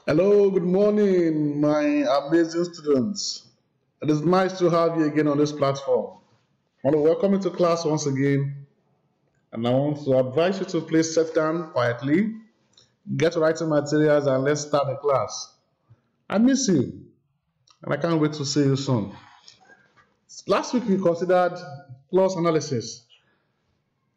Hello, good morning, my amazing students. It is nice to have you again on this platform. I want to welcome you to class once again, and I want to advise you to please sit down quietly, get writing materials, and let's start the class. I miss you, and I can't wait to see you soon. Last week we considered clause analysis.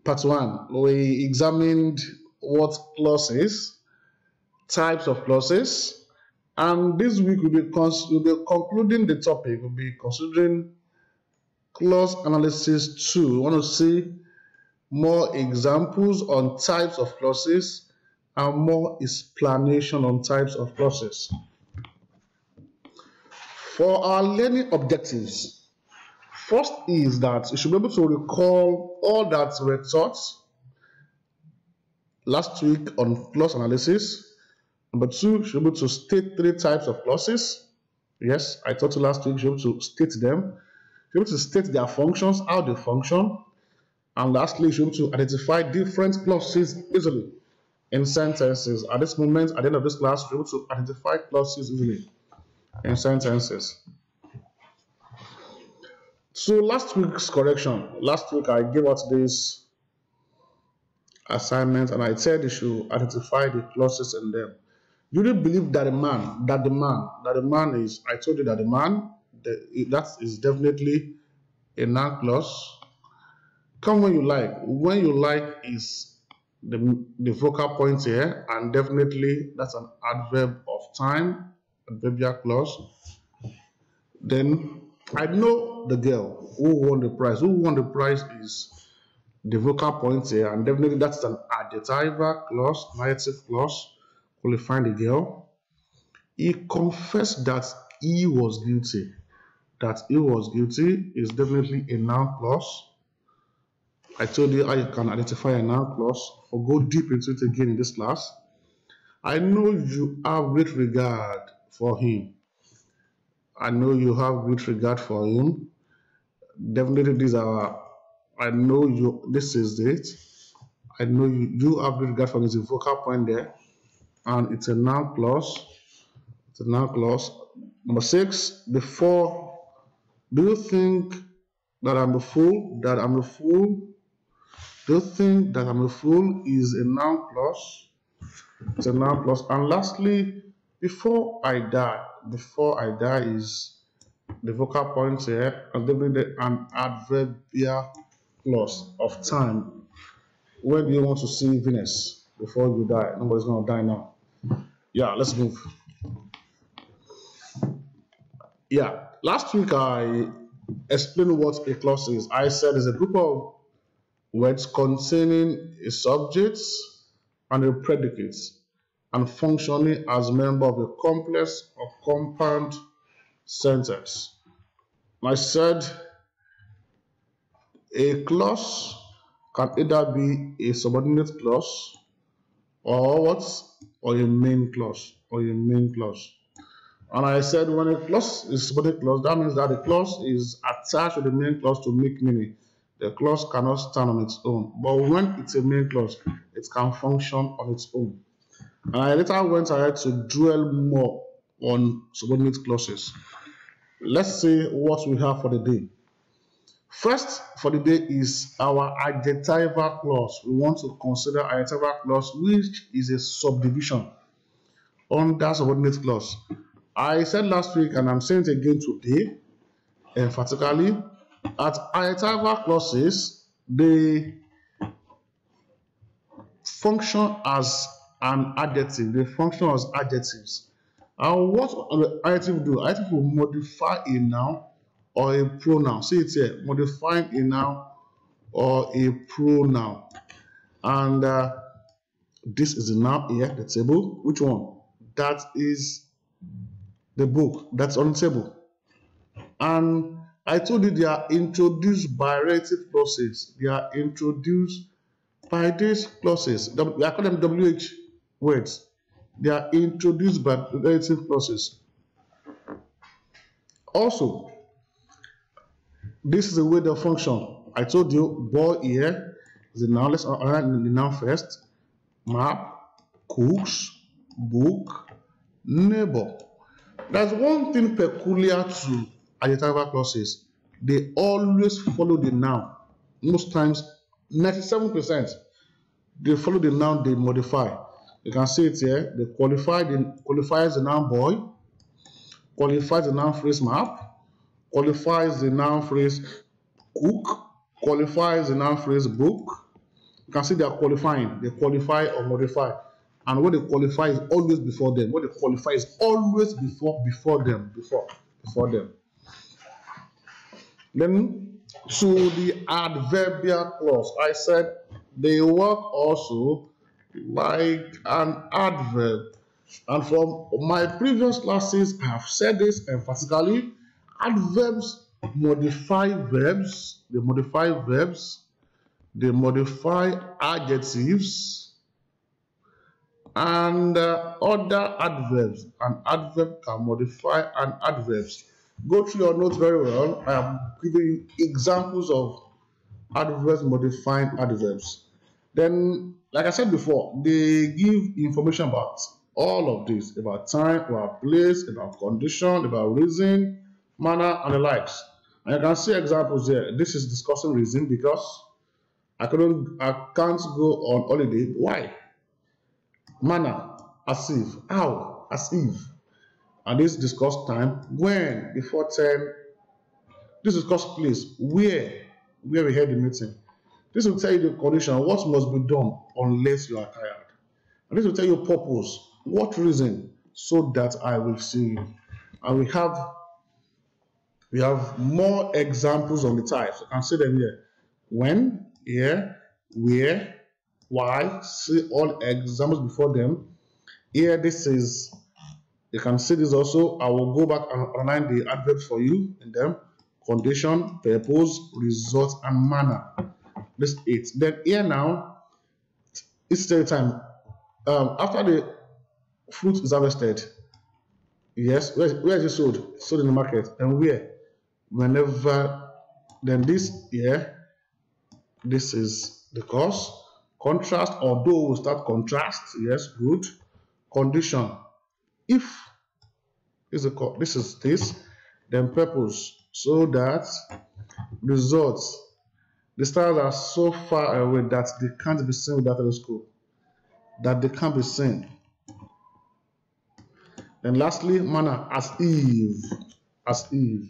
Part 1, we examined what clause is, types of clauses, and this week we'll be concluding the topic. We'll be considering clause analysis 2. We want to see more examples on types of clauses and more explanation on types of clauses. For our learning objectives, first is that you should be able to recall all that we taught last week on clause analysis. Number 2, you should be able to state 3 types of clauses. Yes, I taught you last week, you should be able to state them. You should be able to state their functions, how they function. And lastly, you should be able to identify different clauses easily in sentences. At this moment, at the end of this class, you should be able to identify clauses easily in sentences. So last week's correction. Last week I gave out this assignment and I said you should identify the clauses in them. You really believe that the man is, I told you that the man, that is definitely a noun clause. Come when you like. When you like is the focal point here, and definitely that's an adverb of time, adverbial clause. Then I know the girl who won the prize. Who won the prize is the vocal point here, and definitely that's an adjectival clause, adjective clause, qualifying the girl. He confessed that he was guilty. That he was guilty is definitely a noun clause. I told you how you can identify a noun clause. I'll go deep into it again in this class. I know you have great regard for him. I know you have great regard for him. Definitely these are, I know you, this is it. I know you have great regard for him. It's a vocal point there. And it's a noun clause. It's a noun clause. Number 6, before, do you think that I'm a fool? That I'm a fool? Do you think that I'm a fool is a noun clause? It's a noun clause. And lastly, before I die. Before I die is the vocal point here, and definitely an adverbial clause of time. When do you want to see Venus? Before you die. Nobody's going to die now. Yeah, let's move. Yeah, last week I explained what a clause is. I said it's a group of words containing a subject and a predicate and functioning as member of a complex or compound sentence. I said a clause can either be a subordinate clause or what? Or a main clause. Or a main clause. And I said when a clause is subordinate clause, that means that the clause is attached to the main clause to make meaning. The clause cannot stand on its own. But when it's a main clause, it can function on its own. And I later went ahead to dwell more on subordinate clauses. Let's see what we have for the day. First for the day is our adjectival clause. We want to consider adjectival clause, which is a subdivision under subordinate clause. I said last week, and I'm saying it again today, emphatically, that adjectival clauses, they function as an adjective. They function as adjectives. And what the adjective do? Adjective will modify a noun or a pronoun. See it here, modifying a noun or a pronoun. And this is the noun here, the table. Which one? That is the book that's on the table. And I told you they are introduced by relative clauses. They are introduced by these clauses. We are calling them WH words. They are introduced by relative clauses. Also, this is the way they function. I told you boy here is the noun. Let's write the noun first. Map, cooks, book, neighbor. There's one thing peculiar to adjectival clauses. They always follow the noun. Most times, 97%, they follow the noun they modify. You can see it here. They qualifies the noun boy, qualifies the noun phrase map, qualifies the noun phrase cook, qualifies the noun phrase book. You can see they are qualifying. They qualify or modify. And what they qualify is always before them. What they qualify is always before them. Before them. Then to the adverbial clause, I said they work also like an adverb. And from my previous classes, I have said this emphatically. Adverbs modify verbs. They modify verbs. They modify adjectives and other adverbs. An adverb can modify an adverbs. Go through your notes very well. I am giving you examples of adverbs modifying adverbs. Then, like I said before, they give information about all of this, about time, about place, about condition, about reason, manner, and the likes. And you can see examples here. This is discussing reason because I can't go on holiday. Why? Manner, as if. How? As if. And this discuss time. When? Before 10. This discuss place. Where? Where we had the meeting. This will tell you the condition. What must be done unless you are tired. And this will tell you purpose. What reason? So that I will see you. And we have more examples on the types. You can see them here. When, here, where, why. See all examples before them. Here, this is, you can see this also. I will go back and underline the adverbs for you in them. Condition, purpose, result, and manner. This 8. Then here now, it's still time. After the fruit is harvested, yes, where is it sold? Sold in the market. And where? Whenever. Then this here. This is the cause. Contrast, although we start contrast, yes, good. Condition, if this is this, then purpose, so that. Results, the stars are so far away that they can't be seen with that telescope. That they can't be seen. Then lastly, manner, as if. As if.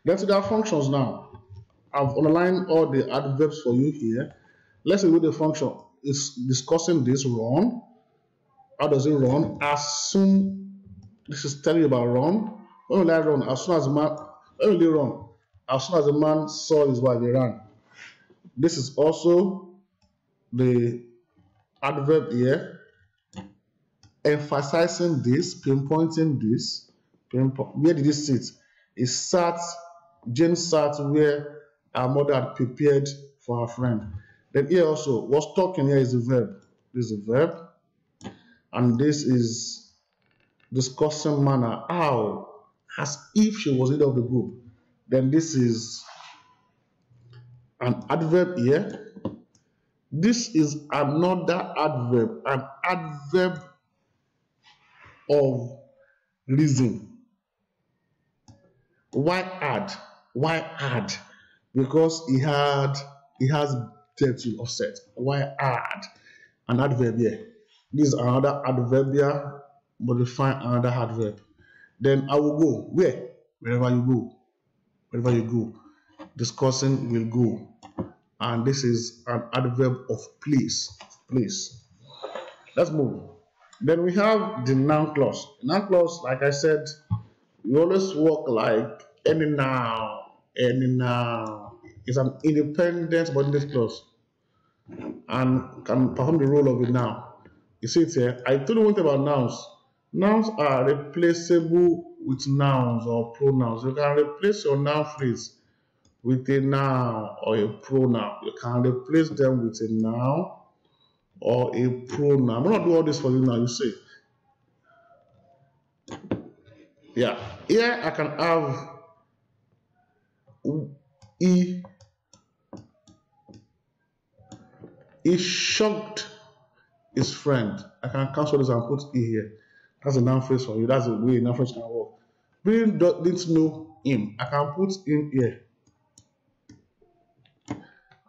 Then to their functions now. I've underlined all the adverbs for you here. Let's see what the function is discussing this run. How does it run? As soon, this is telling you about run. When will I run? As soon as the man, when will he run? As soon as the man saw his wife, he ran. This is also the adverb here, emphasizing this, pinpointing this. Where did he sit? He sat, Jane sat where our mother had prepared for her friend. Then here also, what's talking here is the verb. This is the verb. And this is discussing manner. How? As if she was leader of the group. Then this is an adverb here. This is another adverb. An adverb of reason. Why add? Why add? Because he has debt to offset. Why add an adverb here? This is another adverbial modifying another adverb. Then I will go. Where? Wherever you go. Wherever you go. Discussing will go. And this is an adverb of place. Place. Let's move. Then we have the noun clause. Noun clause, like I said, we always work like any noun. Any noun. It's an independent subordinate clause and can perform the role of a noun. You see it here. I told you one thing about nouns. Nouns are replaceable with nouns or pronouns. You can replace your noun phrase with a noun or a pronoun. You can replace them with a noun or a pronoun. I'm going to do all this for you now. You see. Yeah. Here I can have he shocked his friend. I can cancel this and put E here. That's a noun phrase for you. That's the way a noun phrase can work. Billy didn't know him. I can put him here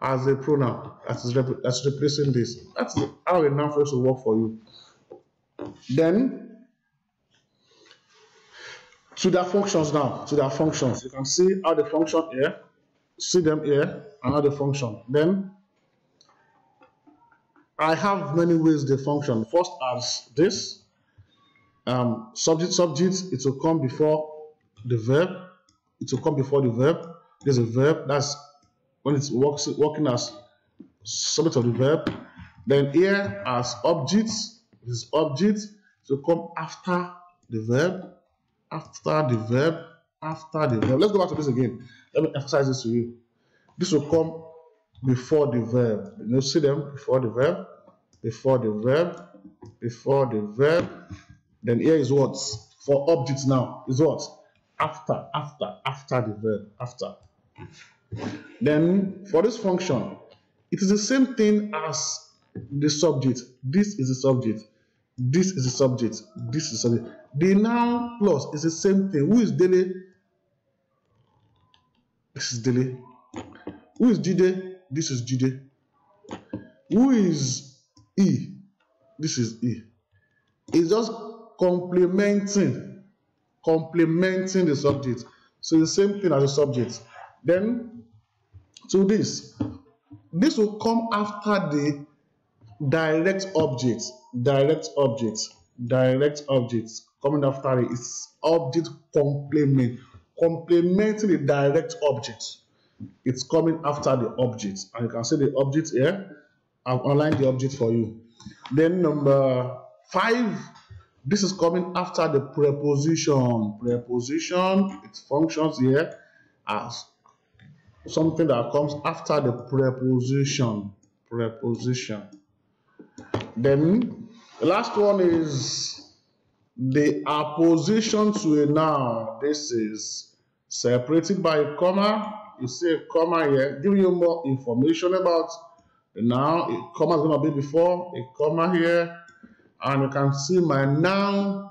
as a pronoun that's replacing this. That's how a noun phrase will work for you. Then to their functions now, to their functions. You can see how they function here, see them here, and how they function. Then I have many ways they function. First, as this subject, it will come before the verb. It will come before the verb. There's a verb. That's when it's working as subject of the verb. Then here as objects, this object to come after the verb, after the verb, after the verb. Let's go back to this again. Let me emphasize this to you. This will come before the verb. You see them before the verb, before the verb, before the verb. Then here is what for objects now is what after the verb, after. Then for this function, it is the same thing as the subject. This is the subject. This is the subject. This is the subject. The noun plus is the same thing. Who is Dele? This is Dele. Who is Jide? This is Jide. Who is E? This is E. It's just complementing the subject. So the same thing as the subject. Then to this will come after the direct object. Direct object coming after it is object complementing the direct object. It's coming after the object, and you can see the object here. I've underlined the object for you. Then number 5, this is coming after the preposition. Preposition, it functions here as something that comes after the preposition. Then the last one is the apposition to a noun. This is separated by a comma. You see a comma here, giving you more information about the noun. A comma is going to be before a comma here, and you can see my noun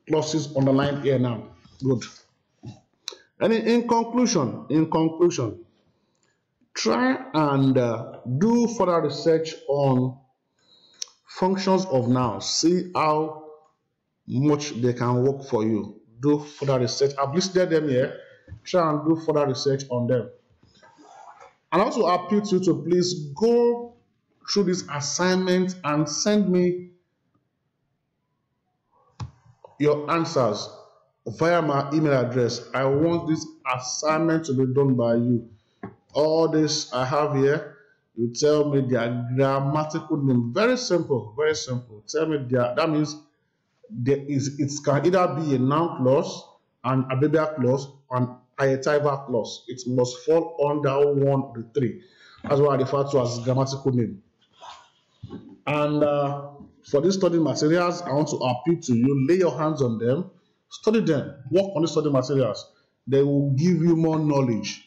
clauses underlined here now. Good. And in conclusion, try and do further research on functions of nouns. See how much they can work for you. Do further research. I've listed them here. Try and do further research on them. And also appeal to you to please go through this assignment and send me your answers via my email address. I want this assignment to be done by you. All this I have here, you tell me their grammatical name. Very simple, very simple. Tell me that means it can either be a noun clause, an adverbial clause, and adjectival clause. It must fall under one of the three. That's what I refer to as grammatical name. And for these study materials, I want to appeal to you, lay your hands on them, study them, work on the study materials. They will give you more knowledge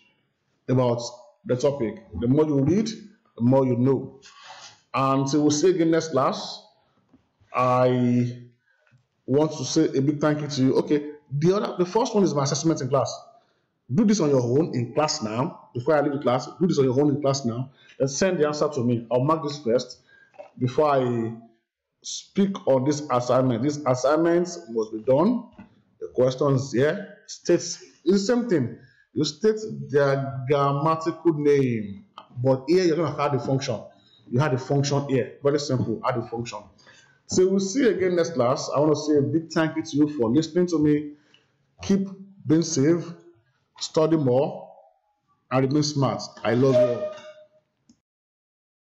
about the topic. The more you read, the more you know. And so we'll see again next class. I want to say a big thank you to you. Okay, the first one is my assessment in class. Do this on your own in class now. Before I leave the class, do this on your own in class now. Then send the answer to me. I'll mark this first before I speak on this assignment. This assignment must be done. The questions here states it's the same thing. You state their grammatical name, but here you're going to add the function. You had the function here. Very simple. Add the function. So we'll see you again next class. I want to say a big thank you to you for listening to me. Keep being safe, study more, and remain smart. I love you all.